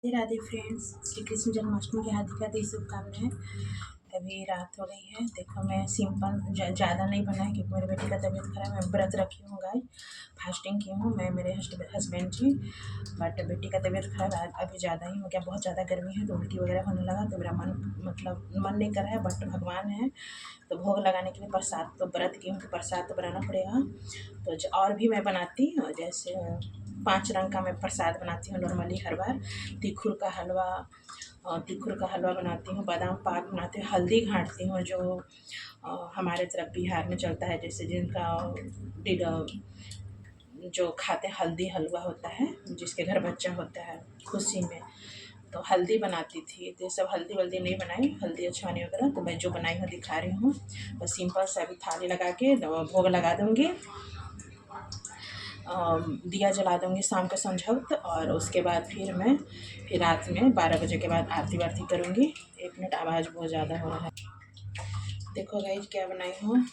Radhe Radhe friends. Shri Krishna Janmashtami की हार्दिक हार्दिक शुभकामनाएं। अभी रात हो गई है। देखो मैं सिंपल ज़्यादा नहीं बनाया क्योंकि मेरी बेटी का तबीयत खराब है। मैं व्रत रखी हूँ गाइस, फास्टिंग की हूँ मैं, मेरे हस्बैंड जी। बट बेटी का तबीयत खराब है, अभी ज़्यादा ही हो गया, बहुत ज़्यादा गर्मी है तो उल्टी वगैरह होने लगा। तो मेरा मन नहीं कर रहा है, बट भगवान है तो भोग लगाने के लिए प्रसाद तो व्रत की हूँ तो प्रसाद तो बनाना पड़ेगा। तो और भी मैं बनाती हूँ, जैसे 5 रंग का मैं प्रसाद बनाती हूँ नॉर्मली हर बार। तिखुर का हलवा बनाती हूँ, बादाम पाक बनाती हूँ, हल्दी घाटती हूँ जो हमारे तरफ बिहार में चलता है, जैसे जिनका जो खाते हल्दी हलवा होता है, जिसके घर बच्चा होता है खुशी में, तो हल्दी बनाती थी। तो ये सब हल्दी वल्दी नहीं बनाई, हल्दी अच्छा नहीं वगैरह, तो मैं जो बनाई हूँ दिखा रही हूँ। बस सिंपल सा अभी थाली लगा के भोग लगा दूँगी, दिया जला दूँगी शाम को संझौत, और उसके बाद फिर रात में 12 बजे के बाद आरती वारती करूँगी। 1 मिनट, आवाज़ बहुत ज़्यादा हो रहा है। देखो गाइस क्या बनाई हूँ,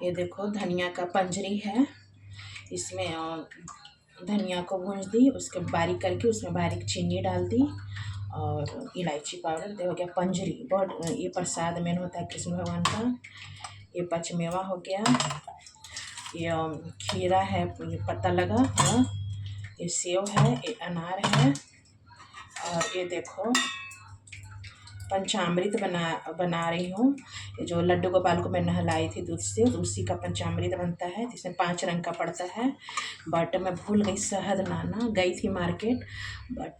ये देखो धनिया का पंजरी है। इसमें धनिया को भूंज दी, उसके बारीक करके उसमें बारीक चीनी डाल दी और इलायची पाउडर। देखो क्या पंजरी, बहुत ये प्रसाद मेन होता है कृष्ण भगवान का। ये पचमेवा हो गया, ये खीरा है, ये पत्ता लगा है, ये सेव है, ये अनार है, और ये देखो पंचामृत बना रही हूँ। ये जो लड्डू गोपाल को मैं नहलाई थी दूध से, तो उसी का पंचामृत बनता है, जिसमें 5 रंग का पड़ता है। बट मैं भूल गई शहद लाना, गई थी मार्केट, बट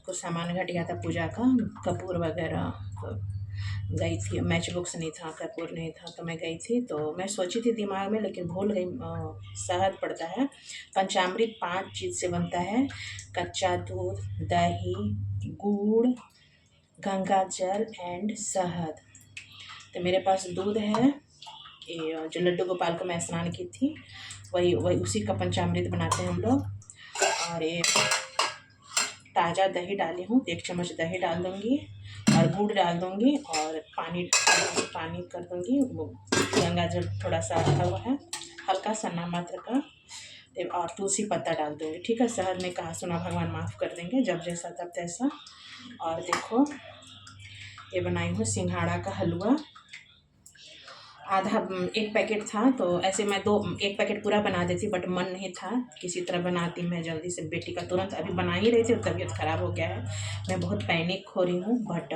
कुछ सामान घट गया था पूजा का, कपूर वगैरह, तो गई थी, मैच बॉक्स नहीं था, कपूर नहीं था, तो मैं गई थी, तो मैं सोची थी दिमाग में, लेकिन भूल गई। शहद पड़ता है। पंचामृत 5 चीज़ से बनता है, कच्चा दूध, दही, गुड़, गंगा जल एंड शहद। तो मेरे पास दूध है, ये जो लड्डू गोपाल को मैं स्नान की थी, वही उसी का पंचामृत बनाते हैं हम लोग। और ये ताज़ा दही डाली हूँ, 1 चम्मच दही डाल दूँगी और गुड़ डाल दूँगी और पानी कर दूँगी। वो गंगा जल थोड़ा सा रखा हुआ है, हल्का सा नाम मात्र का, और तुलसी पत्ता डाल दूँगी। ठीक है, शहद में कहा सुना, भगवान माफ़ कर देंगे, जब जैसा तब तैसा। और देखो ये बनाई हूँ सिंघाड़ा का हलवा, आधा 1 पैकेट था, तो ऐसे मैं 1 पैकेट पूरा बना देती, बट मन नहीं था, किसी तरह बनाती मैं जल्दी से। बेटी का तुरंत अभी बना ही रही थी और तबीयत ख़राब हो गया है, मैं बहुत पैनिक हो रही हूँ। बट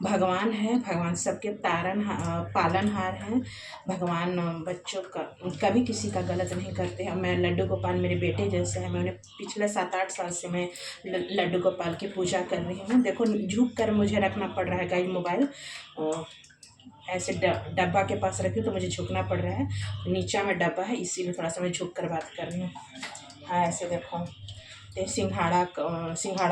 भगवान है, भगवान सबके पालनहार हैं। भगवान बच्चों का कभी किसी का गलत नहीं करते हैं। मैं लड्डू गोपाल मेरे बेटे जैसे हैं, मैं उन्हें पिछले 7-8 साल से मैं लड्डू गोपाल की पूजा कर रही हूँ। देखो झुक कर मुझे रखना पड़ रहा है गाइस, मोबाइल ऐसे डब्बा के पास रखी हूँ तो मुझे झुकना पड़ रहा है, नीचा में डब्बा है, इसीलिए थोड़ा सा मैं झुक कर बात कर रही हूँ। हाँ ऐसे देखो, ये सिंघाड़ा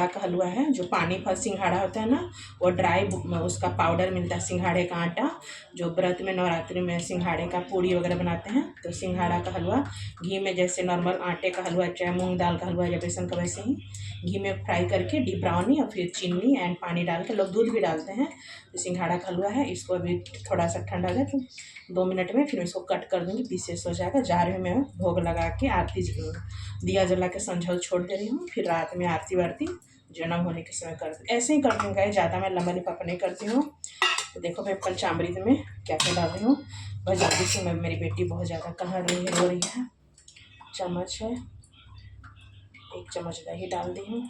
का हलवा है, जो पानी फल सिंघाड़ा होता है ना, वो ड्राई उसका पाउडर मिलता है, सिंघाड़े का आटा, जो व्रत में नवरात्रि में सिंघाड़े का पूड़ी वगैरह बनाते हैं, तो सिंघाड़ा का हलवा घी में, जैसे नॉर्मल आटे का हलवा चाहे मूंग दाल का हलवा या बेसन का, वैसे ही घी में फ्राई करके डीप ब्राउनी, और फिर चीनी एंड पानी डाल के, लोग दूध भी डालते हैं। तो सिंघाड़ा का हलवा है, इसको अभी थोड़ा सा ठंडा हो जाए तो 2 मिनट में फिर इसको कट कर दूँगी, पीसेस हो जाएगा। जा रही हूँ मैं भोग लगा के, आरती दिया जला के संझौत छोड़ दे रही हूँ, फिर रात में आरती वारती जन्म होने के समय कर ऐसे ही करती हूँ गाइस, ज़्यादा मैं लंबा लिफाफा नहीं करती हूँ। तो देखो मैं पंचामृत में क्या क्या डाल रही हूँ, बस जल्दी से। मेरी बेटी बहुत ज़्यादा कह रही है, रो रही है। चम्मच है, 1 चम्मच दही डाल दी हूँ,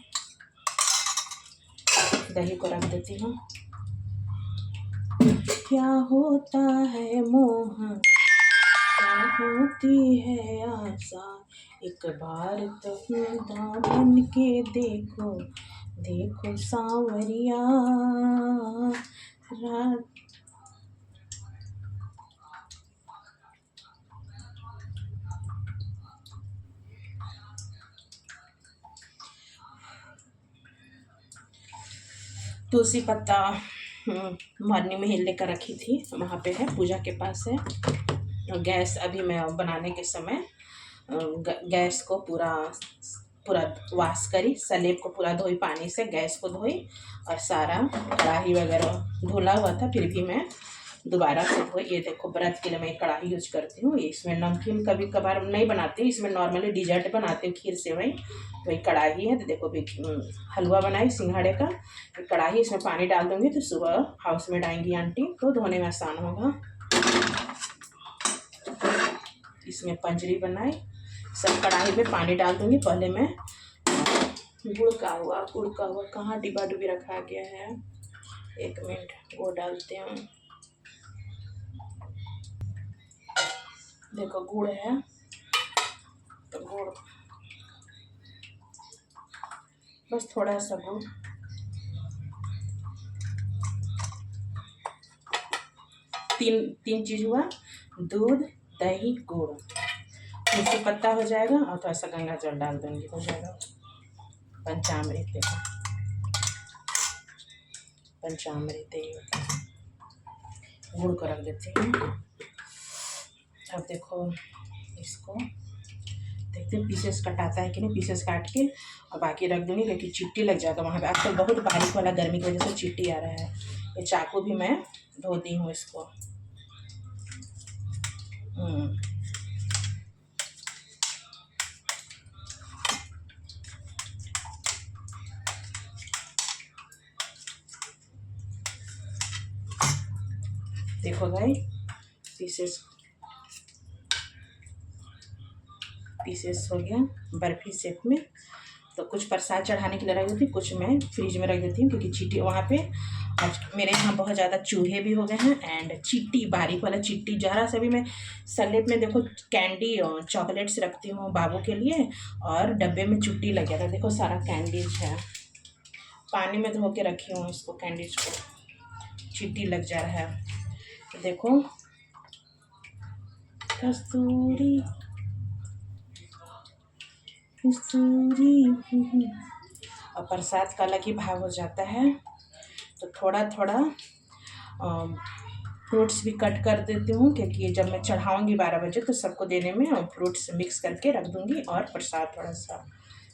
दही को रख देती हूँ। क्या होता है मोह, क्या होती है आशा, एक बार तो दामन के देखो, देखो सांवरिया रात। तुलसी पत्ता मॉर्निंग में ही लेकर रखी थी, वहाँ पे है, पूजा के पास है। और गैस अभी मैं बनाने के समय गैस को पूरा वाश करी, सलेब को पूरा धोई, पानी से गैस को धोई, और सारा कढ़ाई वगैरह धुला हुआ था, फिर भी मैं दोबारा से धो। ये देखो व्रत के लिए मैं कढ़ाई यूज करती हूँ। इसमें नमकीन कभी कभार नहीं बनाती, इसमें नॉर्मली डिजर्ट बनाती हूँ, खीर सेवई। वही कढ़ाई है। तो देखो भी हलवा बनाई सिंघाड़े का। कढ़ाई, इसमें पानी डाल दूँगी तो सुबह हाउस में आएंगी आंटी तो धोने में आसान होगा। इसमें पंजरी बनाई। सब कढ़ाई में पानी डाल दूँगी। पहले मैं गुड़ का हुआ कहाँ डिब्बा डुब्बी रखा गया है, 1 मिनट। गुड़ डालते हैं। देखो गुड़ है तो गुड़, बस थोड़ा सा गुड़। तीन चीज़ हुआ, दूध, दही, गुड़। तुलसी पत्ता हो जाएगा और थोड़ा सा गंगा जल डाल दूँगी, हो जाएगा पंचामृत। देखो पंचामृत गुड़ को रख देते हैं। अब देखो इसको देखते हैं पीसेस कटाता है कि नहीं। पीसेस काट के और बाकी रख दूँगी क्योंकि चिट्टी लग जाएगा वहाँ पे। आजकल बहुत बारिश वाला गर्मी की वजह से चिट्टी आ रहा है। ये चाकू भी मैं धो दी हूँ इसको। देखो भाई पीसेस हो गया बर्फी शेप में। तो कुछ प्रसाद चढ़ाने के लिए रख देती हूँ, कुछ मैं फ्रिज में रख देती हूँ क्योंकि चींटी वहाँ पे आज मेरे यहाँ बहुत ज़्यादा चूहे भी हो गए हैं। एंड चींटी, बारीक वाला चींटी जरा सा भी। मैं सलेब में देखो कैंडी और चॉकलेट्स रखती हूँ बाबू के लिए, और डब्बे में चुट्टी लग गया था। देखो सारा कैंडीज है, पानी में धो के रखी हूँ इसको, कैंडीज को। चींटी लग जा रहा है तो देखो कस्तूरी कस्तूरी। और प्रसाद का अलग ही भाव हो जाता है। तो थोड़ा थोड़ा फ्रूट्स भी कट कर देती हूँ क्योंकि जब मैं चढ़ाऊँगी 12 बजे तो सबको देने में, और फ्रूट्स मिक्स करके रख दूँगी। और प्रसाद थोड़ा सा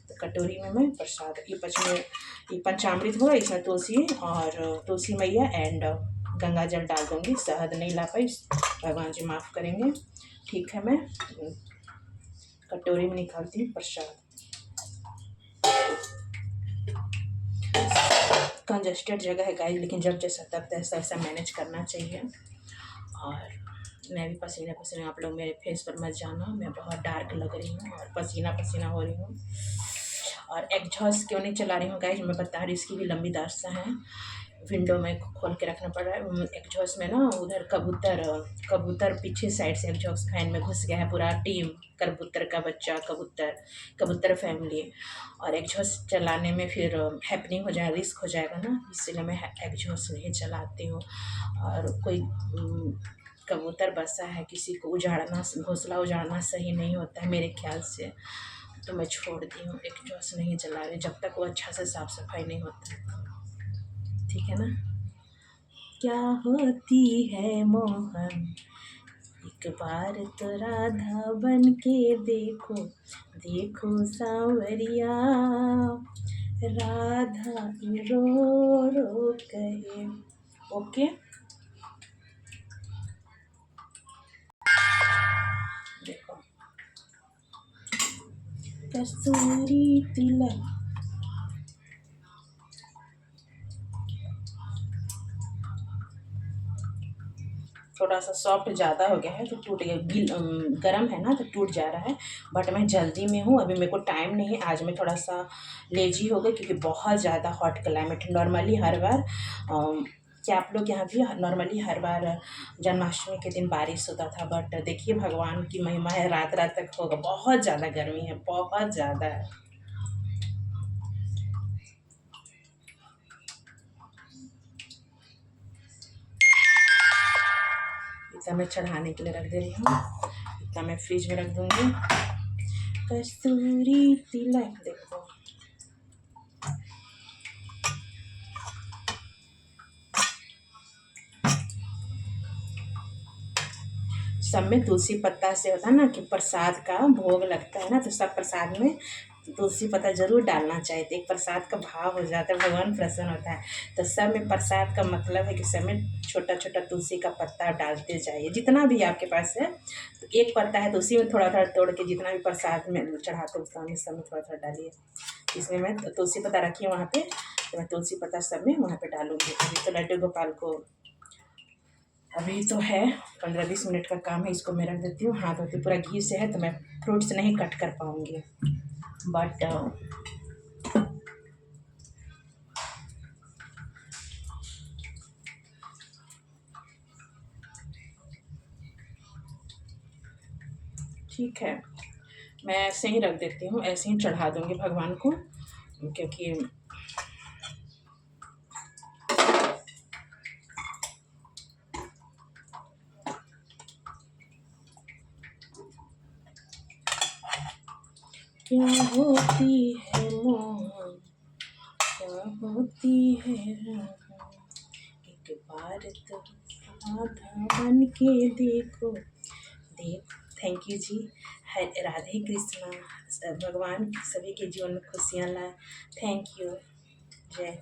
तो कटोरी में मैं प्रसाद, ये पंचामृत हुआ, इसमें तुलसी और तुलसी मैया एंड गंगा जल डाल दूँगी। शहद नहीं ला पाई, भगवान जी माफ़ करेंगे। ठीक है, मैं कटोरी में निकालती हूँ प्रसाद। कंजस्टेड जगह है गाइस, लेकिन जब जैसा तब तैसा ऐसा मैनेज करना चाहिए। और मैं भी पसीने पसीने, आप लोग मेरे फेस पर मत जाना, मैं बहुत डार्क लग रही हूँ और पसीना पसीना हो रही हूँ। और एग्जॉस्ट क्यों नहीं चला रही हूँ गाइस, मैं बता रही हूँ, इसकी भी लंबी दास्तां है। विंडो में खोल के रखना पड़ रहा है। एग्जॉस्ट में ना उधर कबूतर पीछे साइड से एग्जॉस्ट फैन में घुस गया है पूरा टीम। कबूतर का बच्चा, कबूतर फैमिली। और एग्जॉस्ट चलाने में फिर हैपनिंग हो जाए, रिस्क हो जाएगा ना, इसलिए मैं एग्जॉस्ट नहीं चलाती हूँ। और कोई कबूतर बसा है, किसी को उजाड़ना, घोंसला उजाड़ना सही नहीं होता है मेरे ख्याल से। तो मैं छोड़ दी हूँ, एग्जॉस्ट नहीं चला रही जब तक वो अच्छा से साफ़ सफाई नहीं होता है। ठीक है ना। क्या होती है मोहन, एक बार तो राधा बन के देखो, देखो सांवरिया, राधा रो रो कहे। ओके, देखो कस्तूरी तिलक। थोड़ा सा सॉफ्ट ज़्यादा हो गया है तो टूट गया, गरम है ना तो टूट जा रहा है। बट मैं जल्दी में हूँ, अभी मेरे को टाइम नहीं है। आज मैं थोड़ा सा लेजी हो गई क्योंकि बहुत ज़्यादा हॉट क्लाइमेट। नॉर्मली हर बार क्या आप लोग यहाँ भी नॉर्मली हर बार जन्माष्टमी के दिन बारिश होता था, बट देखिए भगवान की महिमा है, रात रात तक होगा। बहुत ज़्यादा गर्मी है, बहुत ज़्यादा है। इतना मैं चढ़ाने के लिए रख दे रही हूँ, इतना मैं फ्रिज में रख दूँगी। कस्तूरी तिलक देखो, सब में तुलसी पत्ता से होता है ना कि प्रसाद का भोग लगता है ना, तो सब प्रसाद में तो तुलसी पत्ता ज़रूर डालना चाहिए। तो एक प्रसाद का भाव हो जाता है, भगवान प्रसन्न होता है। तो सब में प्रसाद का मतलब है कि सब में छोटा छोटा तुलसी का पत्ता डालते जाइए, जितना भी आपके पास है। तो एक पत्ता है तो उसी में थोड़ा थोड़ा तोड़ के जितना भी प्रसाद में चढ़ाते उसका में सब में थोड़ा थोड़ा डालिए। इसमें मैं तुलसी पत्ता रखी हूँ वहाँ पे, तो मैं तुलसी पत्ता सब में वहाँ पे डालूँगी। अभी तो लड्डू गोपाल को अभी तो है 15-20 मिनट का काम है, इसको मैं रख देती हूँ। हाथ होती पूरा घी से है तो मैं फ्रूट्स नहीं कट कर पाऊँगी, बट ठीक है, मैं ऐसे ही रख देती हूँ, ऐसे ही चढ़ा दूँगी भगवान को, क्योंकि क्या होती है मोह, क्या होती है राह, एक बार तो राधा बन के देखो। देव थैंक यू जी। है राधे कृष्णा। भगवान सभी के जीवन में खुशियाँ लाए। Thank you. जय